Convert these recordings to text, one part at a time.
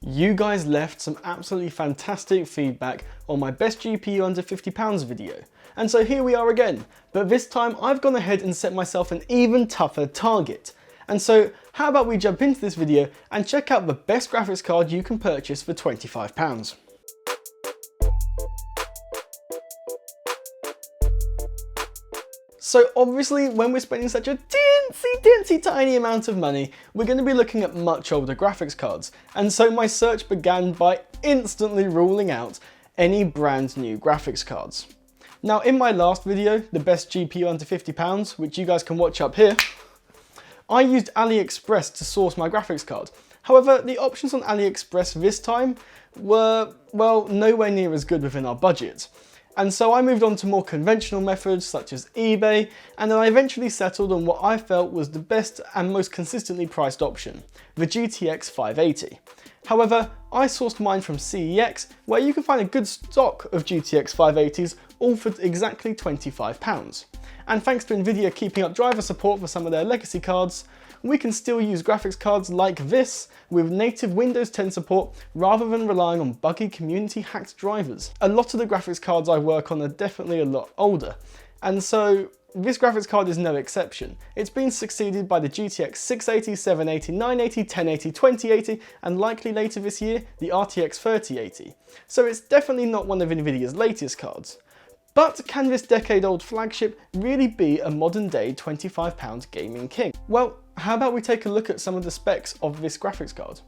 You guys left some absolutely fantastic feedback on my best GPU under £50 video. And so here we are again, but this time I've gone ahead and set myself an even tougher target. And so how about we jump into this video and check out the best graphics card you can purchase for £25. So obviously when we're spending such a teensy tiny amount of money, we're going to be looking at much older graphics cards. And so my search began by instantly ruling out any brand new graphics cards. Now in my last video, the best GPU under £50, which you guys can watch up here, I used AliExpress to source my graphics card. However, the options on AliExpress this time were, well, nowhere near as good within our budget. And so I moved on to more conventional methods such as eBay, and then I eventually settled on what I felt was the best and most consistently priced option, the GTX 580. However, I sourced mine from CEX, where you can find a good stock of GTX 580s, all for exactly £25. And thanks to Nvidia keeping up driver support for some of their legacy cards, we can still use graphics cards like this with native Windows 10 support rather than relying on buggy community hacked drivers. A lot of the graphics cards I work on are definitely a lot older, and so this graphics card is no exception. It's been succeeded by the GTX 680, 780, 980, 1080, 2080, and likely later this year, the RTX 3080. So it's definitely not one of Nvidia's latest cards. But can this decade-old flagship really be a modern-day £25 gaming king? Well, how about we take a look at some of the specs of this graphics card?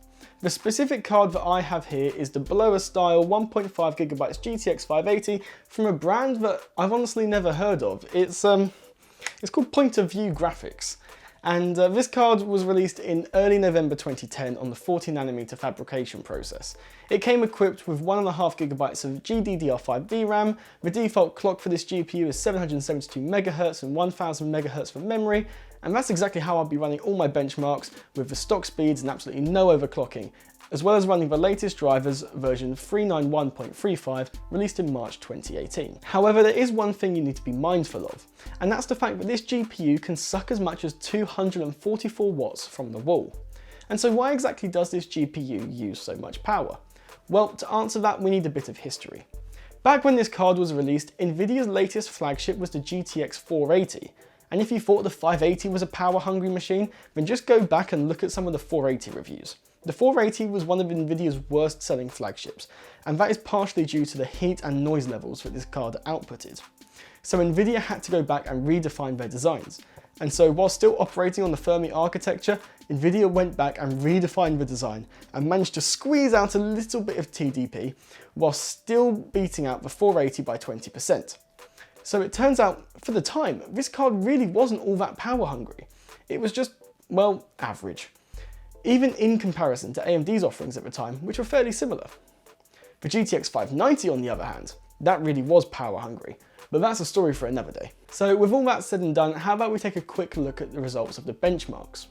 The specific card that I have here is the blower style 1.5GB GTX 580 from a brand that I've honestly never heard of. It's called Point of View Graphics. And this card was released in early November 2010 on the 40nm fabrication process. It came equipped with 1.5GB of GDDR5 VRAM. The default clock for this GPU is 772MHz and 1000MHz for memory, and that's exactly how I'll be running all my benchmarks with the stock speeds and absolutely no overclocking, as well as running the latest drivers version 391.35 released in March 2018. However, there is one thing you need to be mindful of, and that's the fact that this GPU can suck as much as 244 watts from the wall. And so why exactly does this GPU use so much power? Well, to answer that we need a bit of history. Back when this card was released, Nvidia's latest flagship was the GTX 480. And if you thought the 580 was a power-hungry machine, then just go back and look at some of the 480 reviews. The 480 was one of Nvidia's worst selling flagships, and that is partially due to the heat and noise levels that this card outputted. So Nvidia had to go back and redefine their designs. And so while still operating on the Fermi architecture, Nvidia went back and redefined the design and managed to squeeze out a little bit of TDP while still beating out the 480 by 20%. So it turns out, for the time, this card really wasn't all that power hungry. It was just, well, average. Even in comparison to AMD's offerings at the time, which were fairly similar. The GTX 590 on the other hand, that really was power hungry, but that's a story for another day. So with all that said and done, how about we take a quick look at the results of the benchmarks?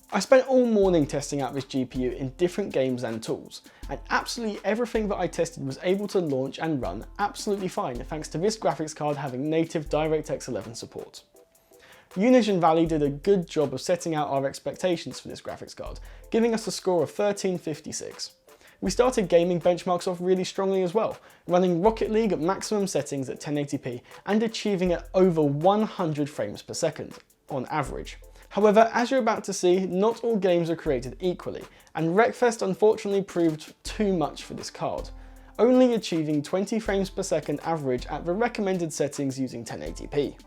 I spent all morning testing out this GPU in different games and tools, and absolutely everything that I tested was able to launch and run absolutely fine thanks to this graphics card having native DirectX 11 support. Unison Valley did a good job of setting out our expectations for this graphics card, giving us a score of 1356. We started gaming benchmarks off really strongly as well, running Rocket League at maximum settings at 1080p and achieving at over 100 frames per second on average. However, as you're about to see, not all games are created equally, and Wreckfest unfortunately proved too much for this card, only achieving 20 frames per second average at the recommended settings using 1080p.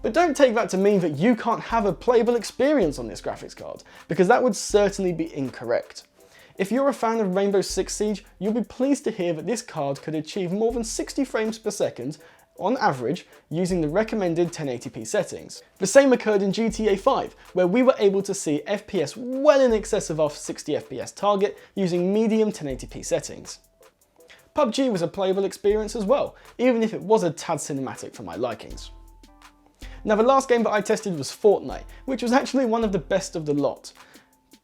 But don't take that to mean that you can't have a playable experience on this graphics card, because that would certainly be incorrect. If you're a fan of Rainbow Six Siege, you'll be pleased to hear that this card could achieve more than 60 frames per second on average using the recommended 1080p settings. The same occurred in GTA 5, where we were able to see FPS well in excess of our 60 FPS target using medium 1080p settings. PUBG was a playable experience as well, even if it was a tad cinematic for my likings. Now the last game that I tested was Fortnite, which was actually one of the best of the lot.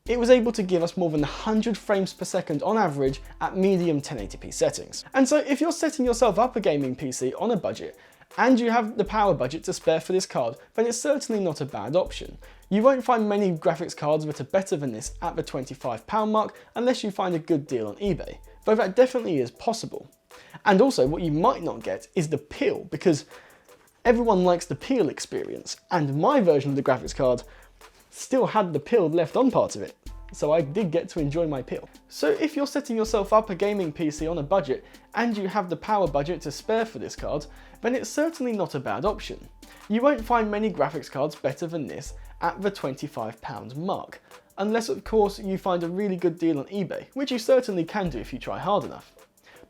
It was able to give us more than 100 frames per second on average at medium 1080p settings. And so if you're setting yourself up a gaming PC on a budget, and you have the power budget to spare for this card, then it's certainly not a bad option. You won't find many graphics cards that are better than this at the £25 mark unless you find a good deal on eBay, though that definitely is possible. And also what you might not get is the peel, because everyone likes the peel experience, and my version of the graphics card still had the peel left on part of it, so I did get to enjoy my peel. So if you're setting yourself up a gaming PC on a budget and you have the power budget to spare for this card, then it's certainly not a bad option. You won't find many graphics cards better than this at the £25 mark, unless of course you find a really good deal on eBay, which you certainly can do if you try hard enough.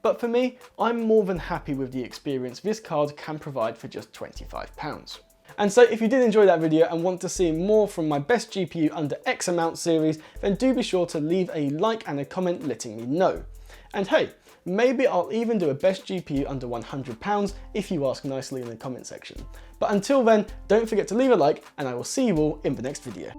But for me, I'm more than happy with the experience this card can provide for just £25. And so if you did enjoy that video and want to see more from my best GPU under X amount series, then do be sure to leave a like and a comment letting me know. And hey, maybe I'll even do a best GPU under £100 if you ask nicely in the comment section. But until then, don't forget to leave a like, and I will see you all in the next video.